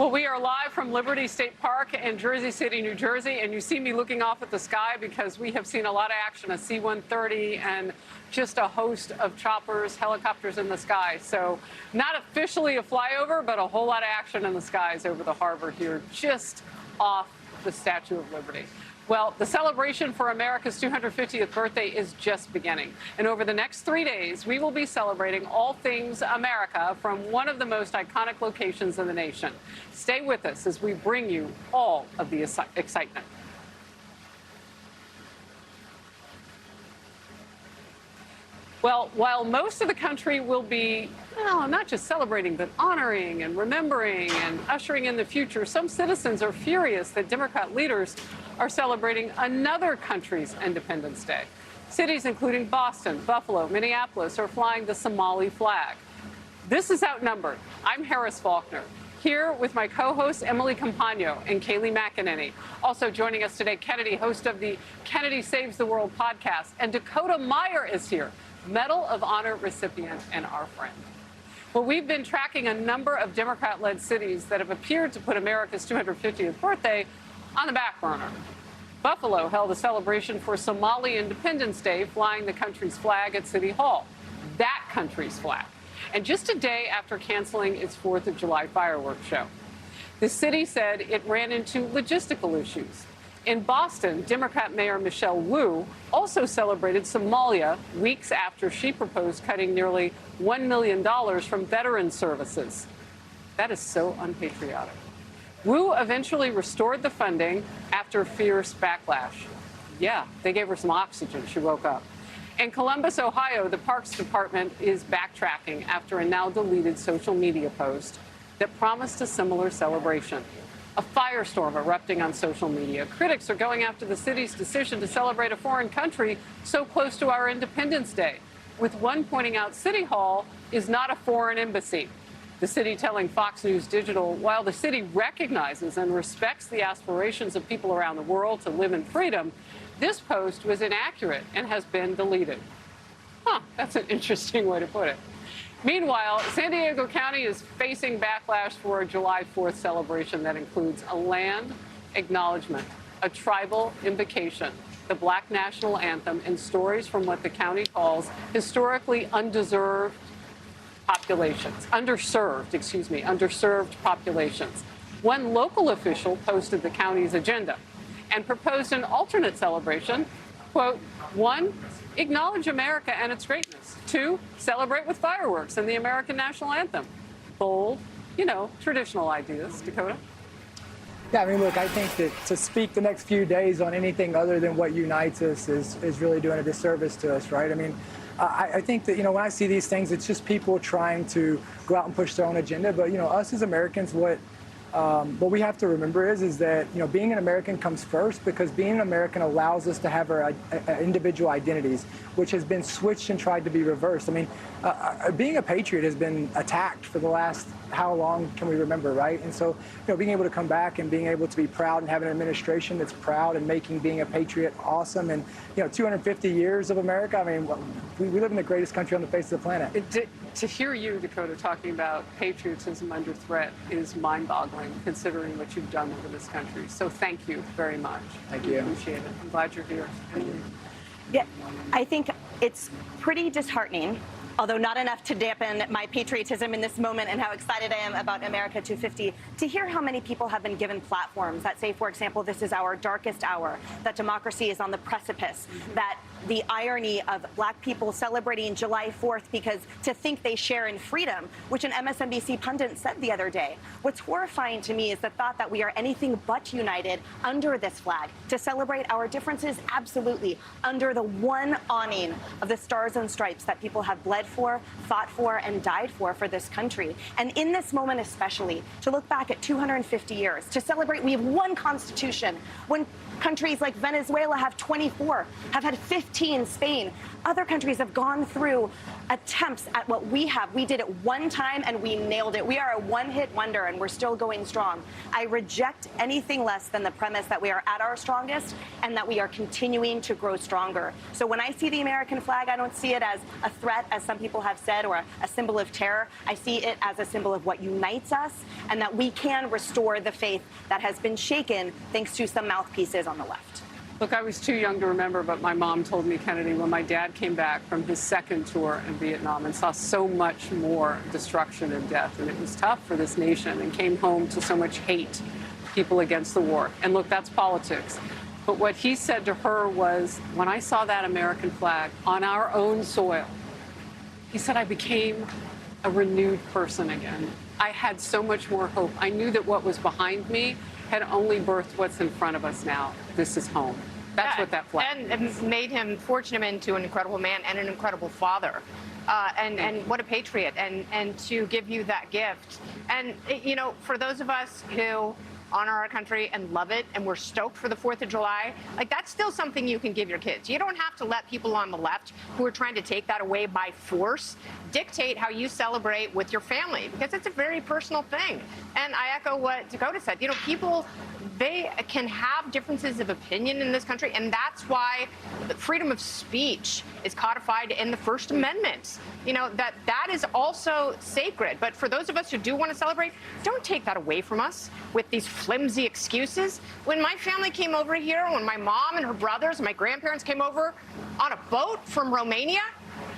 Well, we are live from Liberty State Park in Jersey City, New Jersey, and you see me looking off at the sky because we have seen a lot of action, a C-130 and just a host of choppers, helicopters in the sky. So not officially a flyover, but a whole lot of action in the skies over the harbor here, just off the Statue of Liberty. Well, the celebration for America's 250th birthday is just beginning. And over the next 3 days, we will be celebrating all things America from one of the most iconic locations in the nation. Stay with us as we bring you all of the excitement. Well, while most of the country will be, well, not just celebrating, but honoring and remembering and ushering in the future, some citizens are furious that Democrat leaders are celebrating another country's Independence Day. Cities including Boston, Buffalo, Minneapolis are flying the Somali flag. This is Outnumbered. I'm Harris Faulkner, here with my co-hosts Emily Campagno and Kayleigh McEnany. Also joining us today, Kennedy, host of the Kennedy Saves the World podcast, and Dakota Meyer is here, Medal of Honor recipient and our friend. Well, we've been tracking a number of Democrat-led cities that have appeared to put America's 250th birthday on the back burner. Buffalo held a celebration for Somali Independence Day, flying the country's flag at City Hall, that country's flag, and just a day after canceling its 4th of July fireworks show. The city said it ran into logistical issues. In Boston, Democrat Mayor Michelle Wu also celebrated Somalia weeks after she proposed cutting nearly $1 million from veteran services. That is so unpatriotic. Wu eventually restored the funding after fierce backlash. Yeah, they gave her some oxygen. She woke up. In Columbus, Ohio, the Parks Department is backtracking after a now-deleted social media post that promised a similar celebration. A firestorm erupting on social media. Critics are going after the city's decision to celebrate a foreign country so close to our Independence Day, with one pointing out City Hall is not a foreign embassy. The city telling Fox News Digital, while the city recognizes and respects the aspirations of people around the world to live in freedom, this post was inaccurate and has been deleted. That's an interesting way to put it. Meanwhile, San Diego County is facing backlash for a July 4th celebration that includes a land acknowledgement, a tribal invocation, the Black National Anthem, and stories from what the county calls historically underserved populations. One local official posted the county's agenda and proposed an alternate celebration, quote, 1, acknowledge America and its greatness. 2, celebrate with fireworks and the American national anthem. Bold, traditional ideas. Dakota? Yeah, I mean, look, I think that to speak the next few days on anything other than what unites us is really doing a disservice to us, right? I mean, I think that, when I see these things, it's just people trying to go out and push their own agenda. But, us as Americans, what we have to remember is that, being an American comes first, because being an American allows us to have our individual identities, which has been switched and tried to be reversed. I mean, being a patriot has been attacked for the last, how long can we remember, right? And so, being able to come back and being able to be proud and have an administration that's proud and making being a patriot awesome. And, 250 years of America, I mean, we live in the greatest country on the face of the planet. To hear you, Dakota, talking about patriotism under threat is mind-boggling, considering what you've done for this country. So thank you very much. Thank you. I appreciate it. I'm glad you're here. Yeah, I think it's pretty disheartening, although not enough to dampen my patriotism in this moment and how excited I am about America 250, to hear how many people have been given platforms that say, for example, this is our darkest hour, that democracy is on the precipice, that the irony of Black people celebrating July 4th because to think they share in freedom, which an MSNBC pundit said the other day. What's horrifying to me is the thought that we are anything but united under this flag. To celebrate our differences, absolutely, under the one awning of the stars and stripes that people have bled for, fought for, and died for this country. And in this moment especially, to look back at 250 years, to celebrate we have one Constitution, when Countries like Venezuela have 24, have had 15, Spain. Other countries have gone through attempts at what we have. We did it one time and we nailed it. We are a one-hit wonder and we're still going strong. I reject anything less than the premise that we are at our strongest and that we are continuing to grow stronger. So when I see the American flag, I don't see it as a threat, as some people have said, or a symbol of terror. I see it as a symbol of what unites us and that we can restore the faith that has been shaken thanks to some mouthpieces on the left. Look, I was too young to remember, but my mom told me, Kennedy, when my dad came back from his second tour in Vietnam and saw so much more destruction and death, and it was tough for this nation, and came home to so much hate, people against the war. And look, that's politics. But what he said to her was, when I saw that American flag on our own soil, he said, I became a renewed person again. I had so much more hope. I knew that what was behind me had only birthed what's in front of us now. This is home. That's what that flag and made him forged him into an incredible man and an incredible father. And what a patriot, and to give you that gift. And, you know, for those of us who honor our country and love it, and we're stoked for the 4th of July, like, that's still something you can give your kids. You don't have to let people on the left who are trying to take that away by force dictate how you celebrate with your family, because it's a very personal thing. And I echo what Dakota said. You know, people, they can have differences of opinion in this country, and that's why the freedom of speech is codified in the First Amendment. You know, that is also sacred. But for those of us who do want to celebrate, don't take that away from us with these flimsy excuses. When my family came over here, when my mom and her brothers and my grandparents came over on a boat from Romania,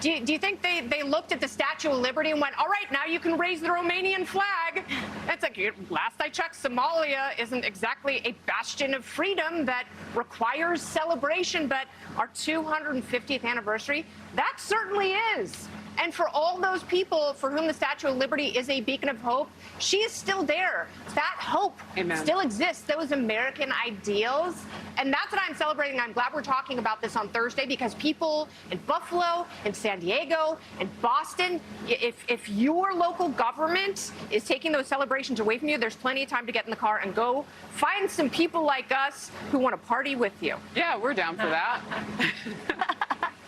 do you think they looked at the Statue of Liberty and went, all right, now you can raise the Romanian flag? It's like, last I checked, Somalia isn't exactly a bastion of freedom that requires celebration, but our 250th anniversary, that certainly is. And for all those people for whom the Statue of Liberty is a beacon of hope, she is still there. That hope still exists, those American ideals. And that's what I'm celebrating. I'm glad we're talking about this on Thursday, because people in Buffalo, in San Diego, in Boston, if your local government is taking those celebrations away from you, there's plenty of time to get in the car and go find some people like us who want to party with you. Yeah, we're down for that.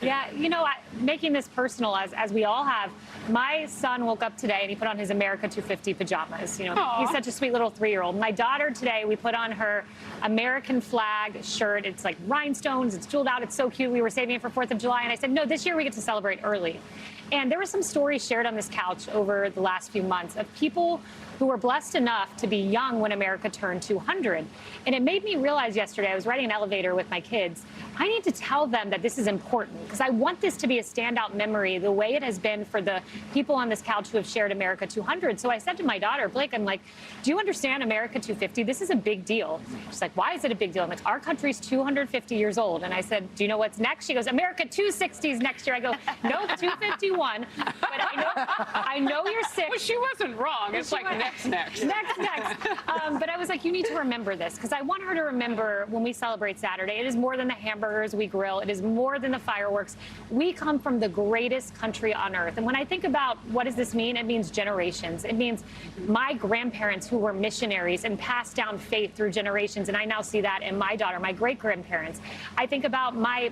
Yeah, you know, making this personal, as we all have, my son woke up today and he put on his America 250 pajamas. You know, he's such a sweet little 3-year-old. My daughter today, we put on her American flag shirt. It's like rhinestones, it's jeweled out, it's so cute. We were saving it for 4th of July, and I said, no, this year we get to celebrate early. And there were some stories shared on this couch over the last few months of people who were blessed enough to be young when America turned 200. And it made me realize yesterday, I was riding an elevator with my kids, I need to tell them that this is important, because I want this to be a standout memory the way it has been for the people on this couch who have shared America 200. So I said to my daughter, Blake, I'm like, do you understand America 250? This is a big deal. She's like, why is it a big deal? I'm like, our country's 250 years old. And I said, do you know what's next? She goes, America 260s next year. I go, no, 251. But I know you're sick. Well, she wasn't wrong. It's like next. But I was like, you need to remember this, because I want her to remember when we celebrate Saturday, it is more than the hamburgers we grill. It is more than the fireworks. We come from the greatest country on earth. And when I think about what does this mean, it means generations. It means my grandparents who were missionaries and passed down faith through generations. And I now see that in my daughter, my great-grandparents. I think about my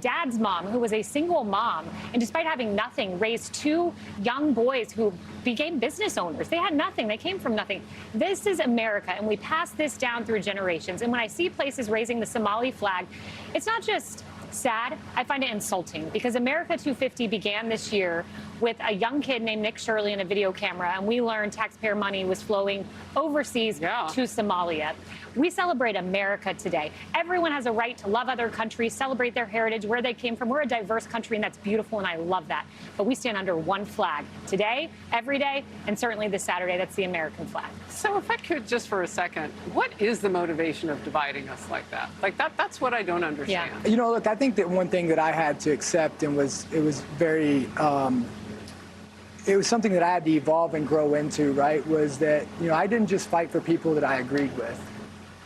dad's mom, who was a single mom, and despite having nothing, raised 2 young boys who became business owners. They had nothing. They came from nothing. This is America, and we pass this down through generations. And when I see places raising the Somali flag, it's not just sad, I find it insulting, because America 250 began this year with a young kid named Nick Shirley and a video camera, and we learned taxpayer money was flowing overseas to Somalia. We celebrate America today. Everyone has a right to love other countries, celebrate their heritage, where they came from. We're a diverse country, and that's beautiful, and I love that. But we stand under one flag today, every day, and certainly this Saturday. That's the American flag. So if I could just for a second, what is the motivation of dividing us like that? Like that's what I don't understand. You know, look, I think that one thing that I had to accept, and it was very, it was something that I had to evolve and grow into, right, was that, you know, I didn't just fight for people that I agreed with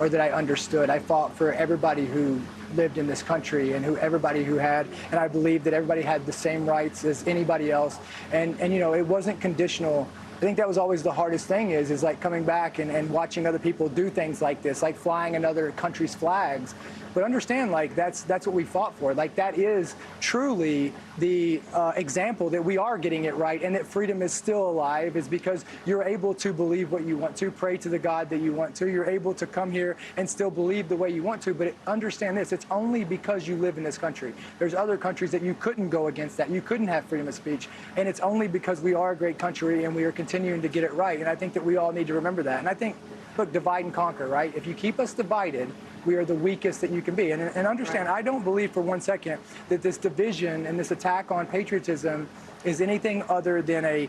or that I understood. I fought for everybody who lived in this country and everybody who had, and I believed that everybody had the same rights as anybody else. And you know, it wasn't conditional think that was always the hardest thing is like coming back and watching other people do things like this, like flying another country's flags. But understand, like, that's what we fought for. Like, that is truly the example that we are getting it right and that freedom is still alive, is because you're able to believe what you want to, pray to the God that you want to. You're able to come here and still believe the way you want to. But understand this, it's only because you live in this country. There's other countries that you couldn't go against that. You couldn't have freedom of speech. And it's only because we are a great country and we are continuing to get it right. And I think that we all need to remember that. And I think, look, divide and conquer, right? If you keep us divided, we are the weakest that you can be. And understand, I don't believe for one second that this division and this attack on patriotism is anything other than a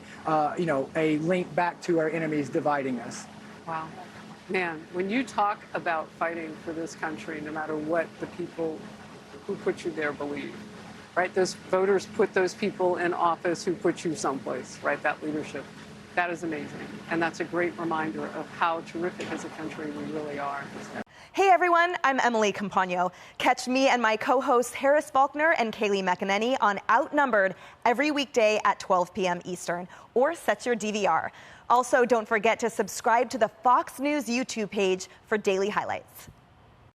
link back to our enemies dividing us. Wow. Man, when you talk about fighting for this country, no matter what the people who put you there believe, right? Those voters put those people in office who put you someplace, right? That leadership. That is amazing. And that's a great reminder of how terrific as a country we really are. Hey everyone, I'm Emily Campagno. Catch me and my co-hosts Harris Faulkner and Kaylee McEnany on Outnumbered every weekday at 12 p.m. Eastern, or set your DVR. Also, don't forget to subscribe to the Fox News YouTube page for daily highlights.